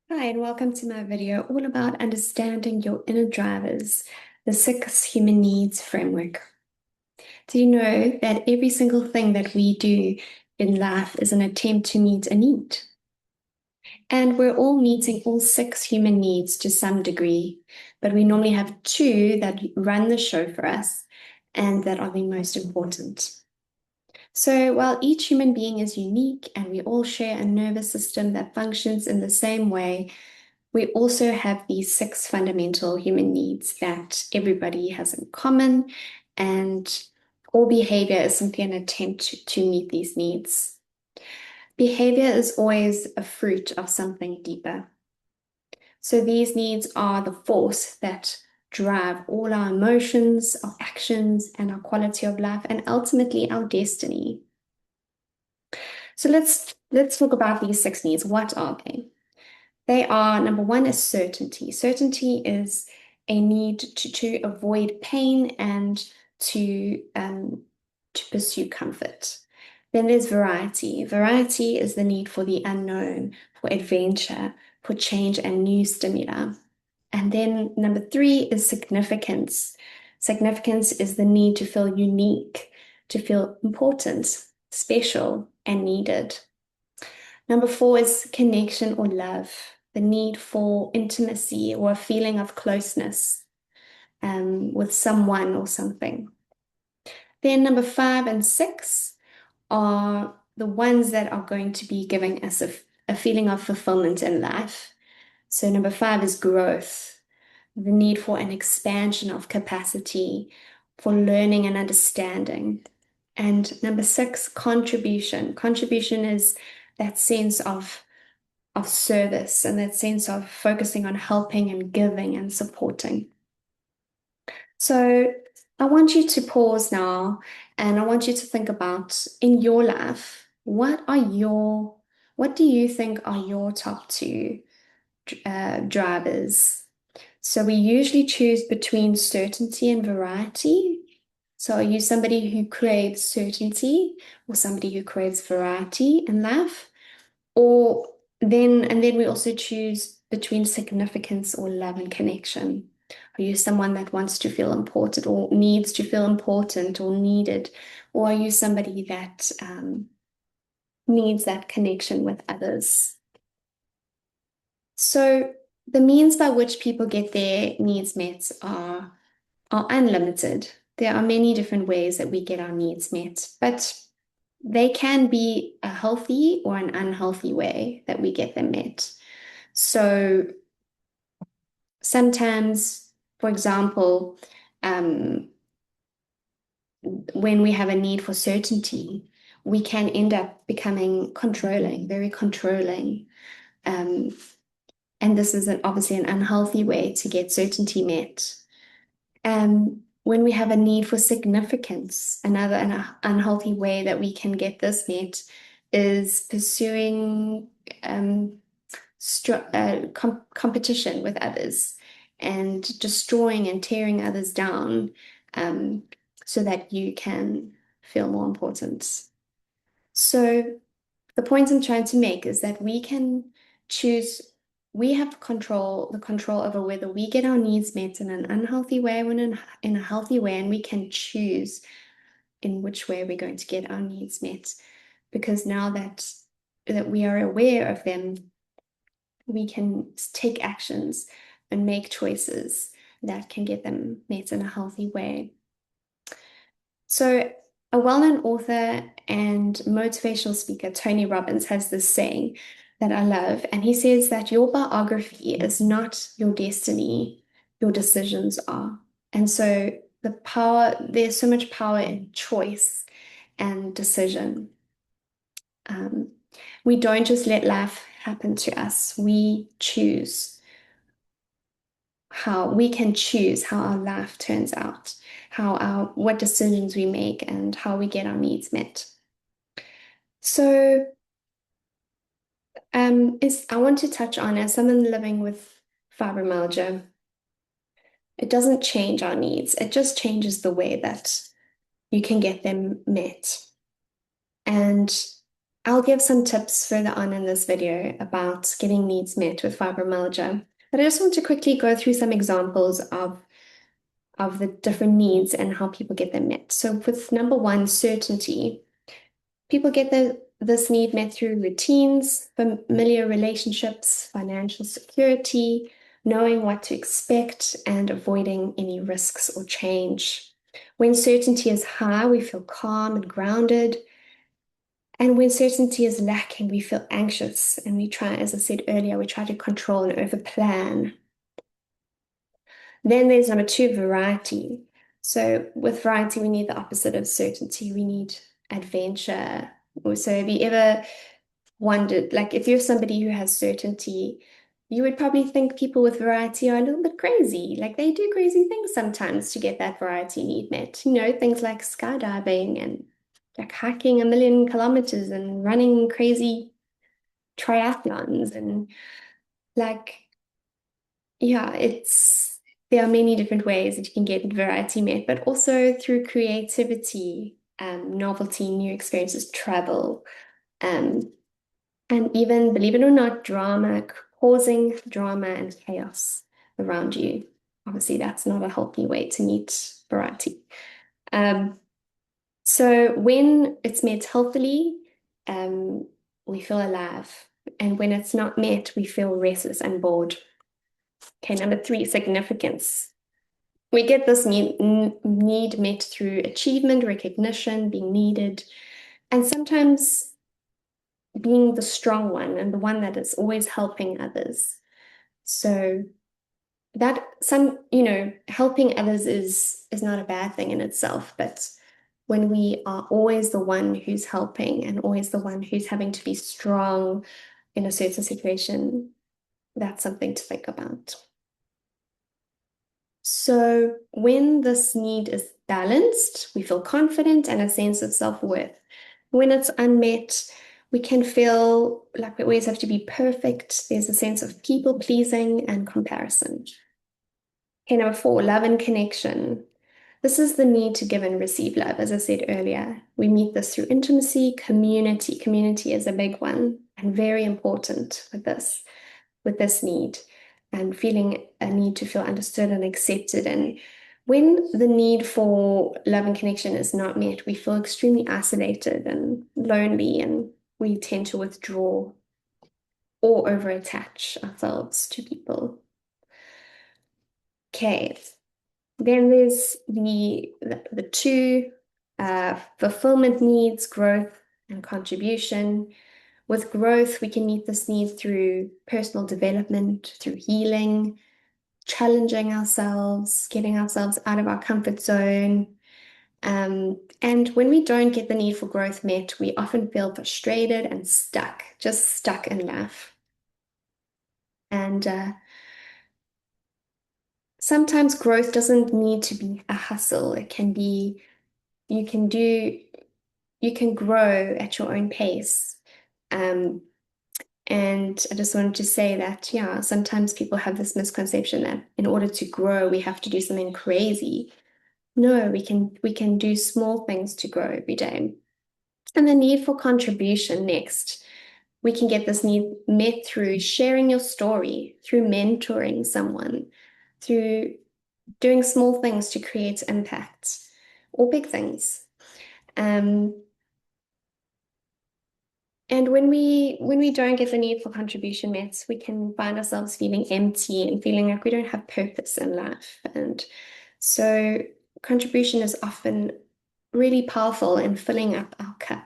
Hi, and welcome to my video all about understanding your inner drivers, the six human needs framework. Do you know that every single thing that we do in life is an attempt to meet a need? And we're all meeting all six human needs to some degree, but we normally have two that run the show for us and that are the most important. So, while each human being is unique and we all share a nervous system that functions in the same way, we also have these six fundamental human needs that everybody has in common, and all behavior is simply an attempt to meet these needs. Behavior is always a fruit of something deeper. So these needs are the force that drive all our emotions, our actions, and our quality of life, and ultimately our destiny. So let's talk about these six needs. What are they? They are number one is certainty. Certainty is a need to avoid pain and to pursue comfort. Then there's variety. Variety is the need for the unknown, for adventure, for change and new stimuli. And then number three is significance. Significance is the need to feel unique, to feel important, special, and needed. Number four is connection or love, the need for intimacy or a feeling of closeness with someone or something. Then number five and six are the ones that are going to be giving us a feeling of fulfillment in life. So number five is growth, the need for an expansion of capacity, for learning and understanding. And number six, contribution. Contribution is that sense of service and that sense of focusing on helping and giving and supporting. So I want you to pause now and I want you to think about in your life, what do you think are your top two drivers? So we usually choose between certainty and variety. So are you somebody who craves certainty or somebody who craves variety in life? Or then we also choose between significance or love and connection. Are you someone that wants to feel important or needs to feel important or needed? Or are you somebody that needs that connection with others? So the means by which people get their needs met are unlimited. There are many different ways that we get our needs met, but they can be a healthy or an unhealthy way that we get them met. So sometimes, for example, um, when we have a need for certainty, we can end up becoming controlling, very controlling. Um, and this is obviously an unhealthy way to get certainty met. When we have a need for significance, another unhealthy way that we can get this met is pursuing competition with others and destroying and tearing others down um, so that you can feel more important. So the point I'm trying to make is that we can choose, we have the control over whether we get our needs met in an unhealthy way or in a healthy way, and we can choose in which way we're going to get our needs met. Because now that we are aware of them, we can take actions and make choices that can get them met in a healthy way. So, a well-known author and motivational speaker, Tony Robbins, has this saying that I love, and he says that your biography is not your destiny, your decisions are. And so there's so much power in choice and decision. Um, we don't just let life happen to us. We can choose how our life turns out, what decisions we make, and how we get our needs met. So, I want to touch on as someone living with fibromyalgia, it doesn't change our needs. It just changes the way that you can get them met. And I'll give some tips further on in this video about getting needs met with fibromyalgia. But I just want to quickly go through some examples of the different needs and how people get them met. So with number one, certainty, people get this need met through routines, familiar relationships, financial security, knowing what to expect, and avoiding any risks or change. When certainty is high, we feel calm and grounded. And when certainty is lacking, we feel anxious and we try, as I said earlier, we try to control and overplan. Then there's number two, variety. So with variety, we need the opposite of certainty. We need adventure. So have you ever wondered, like if you're somebody who has certainty, you would probably think people with variety are a little bit crazy. Like they do crazy things sometimes to get that variety need met. You know, things like skydiving and like hiking 1,000,000 kilometers and running crazy triathlons and like yeah, there are many different ways that you can get variety met, but also through creativity, novelty, new experiences, travel, um, and even, believe it or not, drama, causing drama and chaos around you. Obviously, that's not a healthy way to meet variety. Um, so when it's met healthily, we feel alive. And when it's not met, we feel restless and bored. Okay, number three, significance. We get this need met through achievement, recognition, being needed, and sometimes being the strong one and the one that is always helping others. So that helping others is not a bad thing in itself, but when we are always the one who's helping and always the one who's having to be strong in a certain situation, that's something to think about. So when this need is balanced, we feel confident and a sense of self-worth. When it's unmet, we can feel like we always have to be perfect. There's a sense of people pleasing and comparison. Okay, number four, love and connection. This is the need to give and receive love, as I said earlier. We meet this through intimacy, community. Community is a big one and very important with this need, and feeling a need to feel understood and accepted. And when the need for love and connection is not met, we feel extremely isolated and lonely, and we tend to withdraw or over attach ourselves to people. Okay, then there's the two fulfillment needs, growth and contribution. With growth, we can meet this need through personal development, through healing, challenging ourselves, getting ourselves out of our comfort zone. And when we don't get the need for growth met, we often feel frustrated and stuck, just stuck in life. And sometimes growth doesn't need to be a hustle. It can be, you can do, you can grow at your own pace. And I just wanted to say that, yeah, sometimes people have this misconception that in order to grow, we have to do something crazy. No, we can do small things to grow every day. And the need for contribution next. We can get this need met through sharing your story, through mentoring someone, through doing small things to create impact, or big things. And when we don't get the need for contribution met, we can find ourselves feeling empty and feeling like we don't have purpose in life. And so contribution is often really powerful in filling up our cup